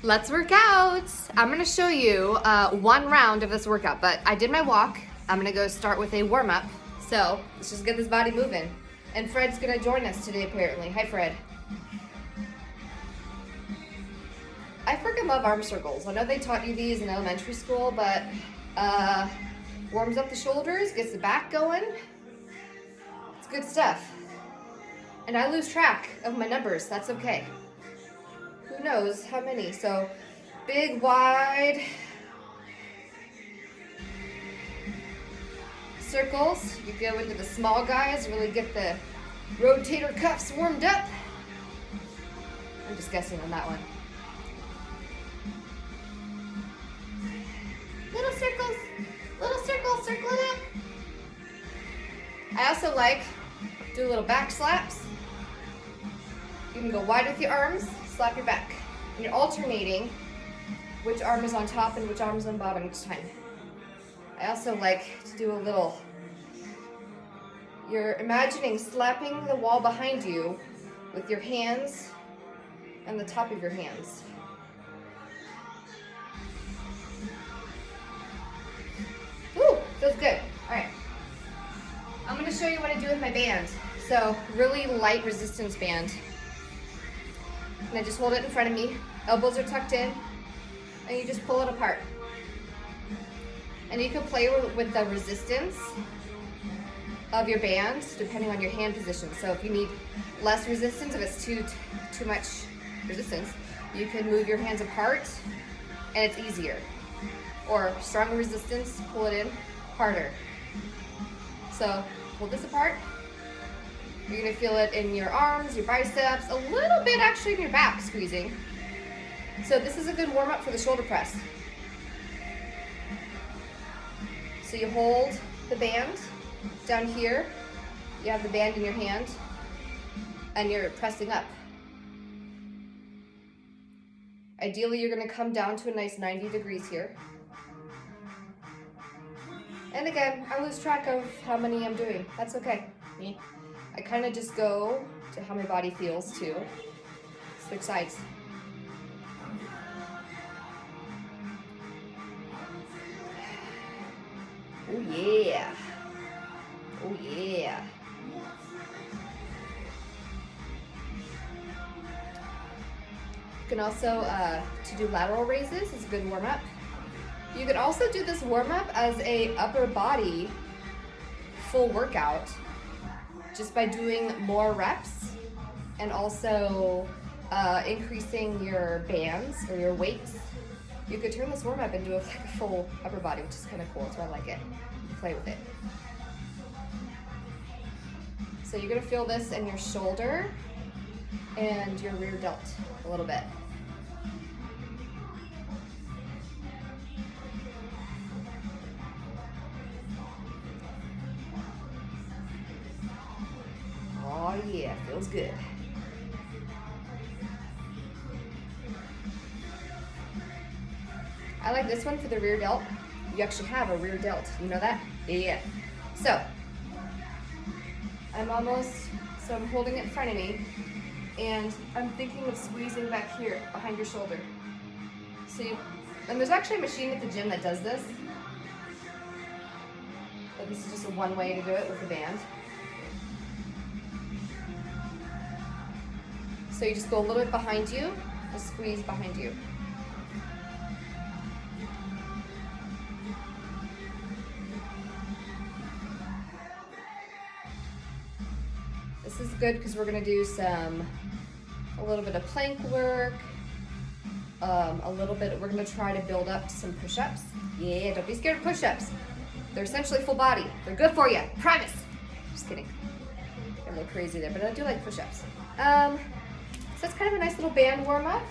Let's work out. I'm gonna show you one round of this workout, but I did my walk. I'm gonna go start with a warm up. So let's just get this body moving. And Fred's gonna join us today apparently. Hi Fred. I freaking love arm circles. I know they taught you these in elementary school, but warms up the shoulders, gets the back going. It's good stuff. And I lose track of my numbers, that's okay. Who knows how many? So big, wide circles. You go into the small guys, really get the rotator cuffs warmed up. I'm just guessing on that one. Little circles, circle it up. I also like do little back slaps. You can go wide with your arms, slap your back. And you're alternating which arm is on top and which arm is on bottom each time. I also like to do a little, you're imagining slapping the wall behind you with your hands and the top of your hands. Woo, feels good. All right. I'm gonna show you what I do with my band. So really light resistance band. And I just hold it in front of me. Elbows are tucked in, and you just pull it apart. And you can play with the resistance of your band depending on your hand position. So if you need less resistance, if it's too much resistance, you can move your hands apart, and it's easier. Or stronger resistance, pull it in harder. So pull this apart. You're gonna feel it in your arms, your biceps, a little bit actually in your back squeezing. So this is a good warm up for the shoulder press. So you hold the band down here. You have the band in your hand and you're pressing up. Ideally, you're gonna come down to a nice 90 degrees here. And again, I lose track of how many I'm doing. That's okay. I kind of just go to how my body feels too. Switch sides. Oh yeah. Oh yeah. You can also, to do lateral raises is a good warm up. You could also do this warm up as a upper body full workout just by doing more reps and also increasing your bands or your weights. You could turn this warm up into like a full upper body, which is kind of cool, so I like it. Play with it. So you're gonna feel this in your shoulder and your rear delt a little bit. Oh yeah, feels good. I like this one for the rear delt. You actually have a rear delt, you know that? Yeah. So, I'm holding it in front of me, and I'm thinking of squeezing back here behind your shoulder. See, and there's actually a machine at the gym that does this. But this is just one way to do it with the band. So you just go a little bit behind you, just squeeze behind you. This is good because we're gonna do a little bit of plank work, we're gonna try to build up some push-ups. Yeah, don't be scared of push-ups. They're essentially full body. They're good for you, promise. Just kidding. Got a little crazy there, but I do like push-ups. So it's kind of a nice little band warm-up.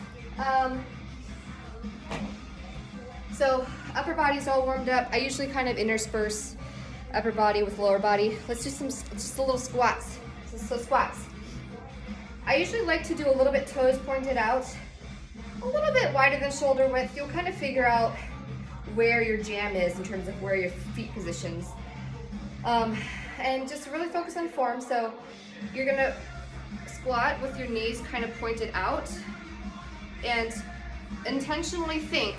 So upper body's all warmed up. I usually kind of intersperse upper body with lower body. Let's do just a little squats. So squats. I usually like to do a little bit toes pointed out, a little bit wider than shoulder width. You'll kind of figure out where your jam is in terms of where your feet positions. And just really focus on form. So you're gonna squat with your knees kind of pointed out, and intentionally think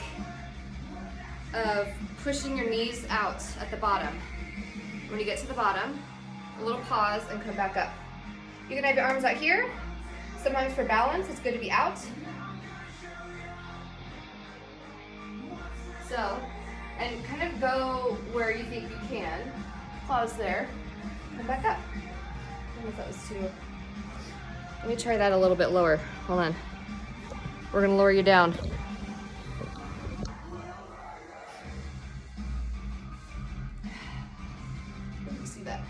of pushing your knees out at the bottom. When you get to the bottom, a little pause and come back up. You can have your arms out here. Sometimes for balance, it's good to be out. So, and kind of go where you think you can. Pause there, come back up. I don't know if that was too... Let me try that a little bit lower. Hold on. We're gonna lower you down. Let me see that.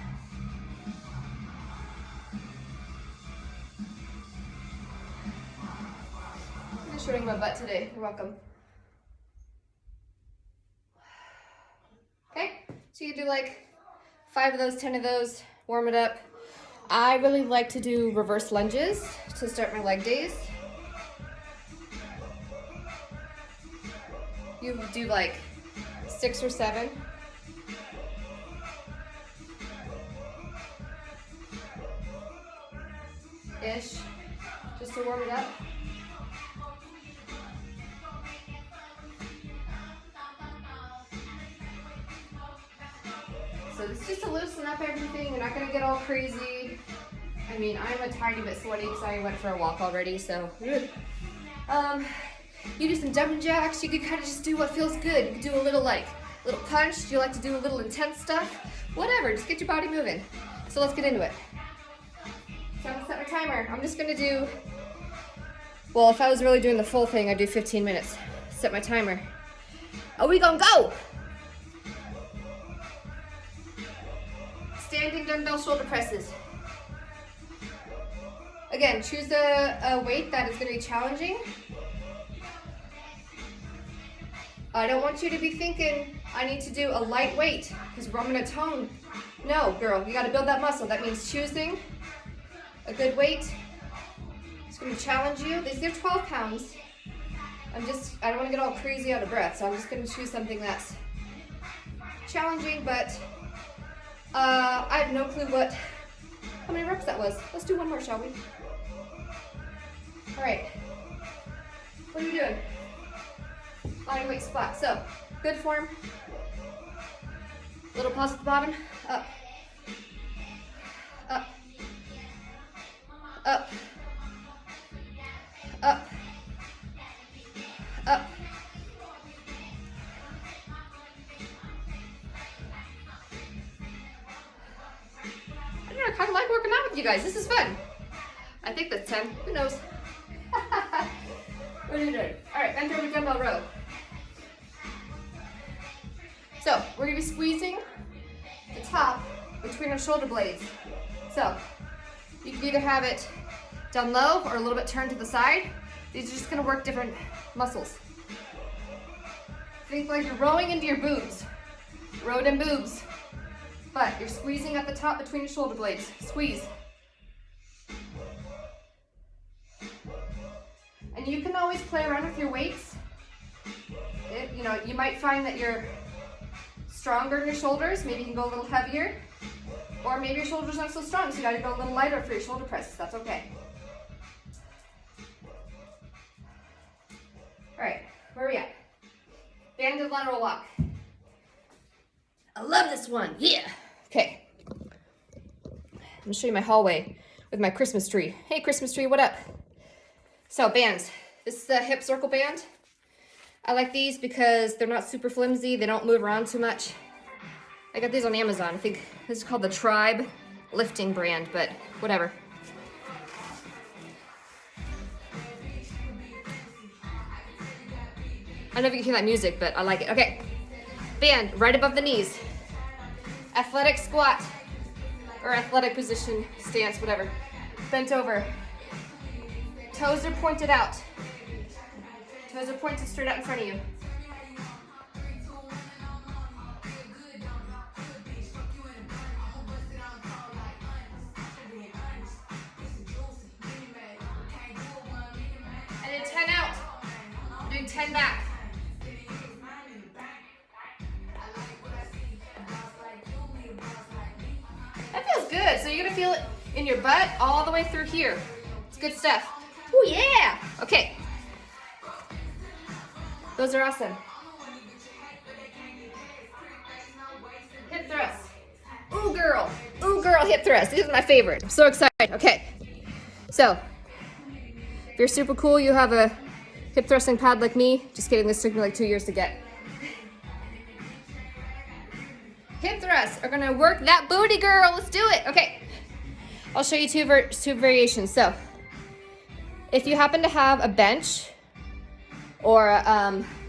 I'm just showing my butt today. You're welcome. Okay, so you do like 5 of those, 10 of those, warm it up. I really like to do reverse lunges to start my leg days. You do like 6 or 7. Ish, just to warm it up. So it's just to loosen up everything. You're not gonna get all crazy. I mean, I'm a tiny bit sweaty because I went for a walk already, so. You do some jumping jacks. You could kind of just do what feels good. You could do a little punch. Do you like to do a little intense stuff? Whatever, just get your body moving. So let's get into it. So I'm gonna set my timer. I'm just gonna do, well, if I was really doing the full thing, I'd do 15 minutes. Set my timer. Are we gonna go? Standing dumbbell shoulder presses. Again, choose a weight that is going to be challenging. I don't want you to be thinking, I need to do a light weight because I'm going to tone. No, girl, you got to build that muscle. That means choosing a good weight. It's going to challenge you. These are 12 pounds. I don't want to get all crazy out of breath, so I'm just going to choose something that's challenging, but I have no clue how many reps that was. Let's do one more, shall we? All right. What are you doing? Body weight squat. So, good form. Little pause at the bottom. Up. Up. Up. Up. Up. I kind of like working out with you guys. This is fun. I think that's 10. Who knows? What are you doing? All right, bend over dumbbell row. So we're gonna be squeezing the top between our shoulder blades. So you can either have it down low or a little bit turned to the side. These are just gonna work different muscles. Think like you're rowing into your boobs. Rowed in boobs. But you're squeezing at the top between your shoulder blades. Squeeze. And you can always play around with your weights. You might find that you're stronger in your shoulders. Maybe you can go a little heavier. Or maybe your shoulders aren't so strong, so you gotta go a little lighter for your shoulder presses. That's okay. All right, where are we at? Banded lateral walk. I love this one, yeah. Okay. I'm gonna show you my hallway with my Christmas tree. Hey, Christmas tree, what up? So, bands. This is the hip circle band. I like these because they're not super flimsy. They don't move around too much. I got these on Amazon. I think this is called the Tribe lifting brand, but whatever. I don't know if you can hear that music, but I like it. Okay. Band right above the knees. Athletic squat or athletic position, stance, whatever. Bent over. Toes are pointed out. Toes are pointed straight out in front of you. I did 10 out. I'm doing 10 back. That feels good. So you're gonna feel it in your butt all the way through here. It's good stuff. Oh yeah. Okay. Those are awesome. Hip thrust. Ooh, girl. Ooh, girl, hip thrust. These are my favorite. I'm so excited. Okay. So, if you're super cool, you have a hip thrusting pad like me. Just kidding, this took me like 2 years to get. Hip thrusts are gonna work that booty, girl. Let's do it. Okay. I'll show you two variations. So, if you happen to have a bench, or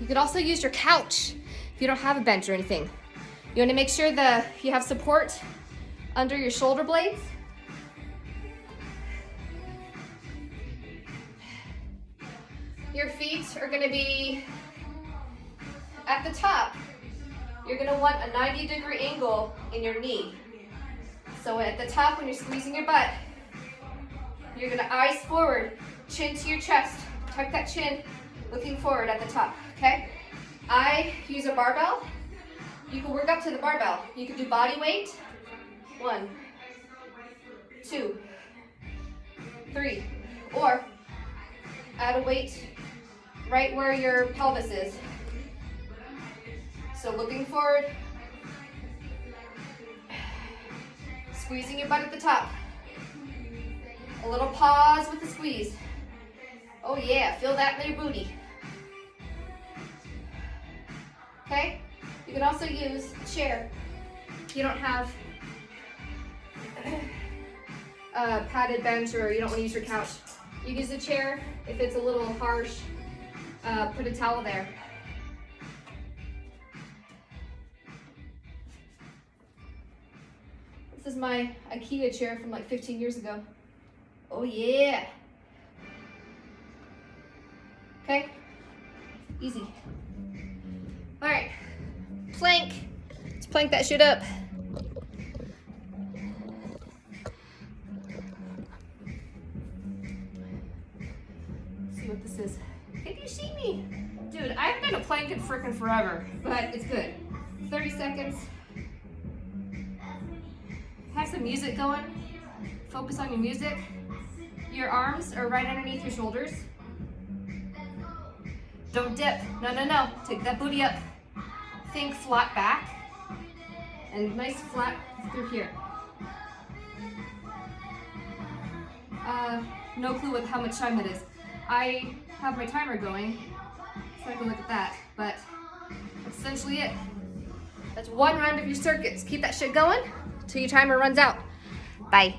you could also use your couch if you don't have a bench or anything. You want to make sure you have support under your shoulder blades. Your feet are going to be at the top. You're going to want a 90-degree angle in your knee. So at the top, when you're squeezing your butt, you're going to eyes forward, chin to your chest. Tuck that chin, looking forward at the top, okay? I use a barbell. You can work up to the barbell. You can do body weight. 1, 2, 3. Or add a weight right where your pelvis is. So looking forward, squeezing your butt at the top. A little pause with the squeeze. Oh yeah, feel that in your booty. Okay? You can also use a chair if you don't have a padded bench or you don't want to use your couch. You can use a chair. If it's a little harsh, put a towel there. This is my IKEA chair from like 15 years ago. Oh yeah. Okay, easy. All right, plank. Let's plank that shit up. Let's see what this is. Can you see me? Dude, I haven't done a plank in frickin' forever, but it's good. 30 seconds. Have some music going. Focus on your music. Your arms are right underneath your shoulders. Don't dip. No, no, no. Take that booty up. Think flat back. And nice flat through here. No clue with how much time it is. I have my timer going, so I can look at that. But that's essentially it. That's one round of your circuits. Keep that shit going till your timer runs out. Bye.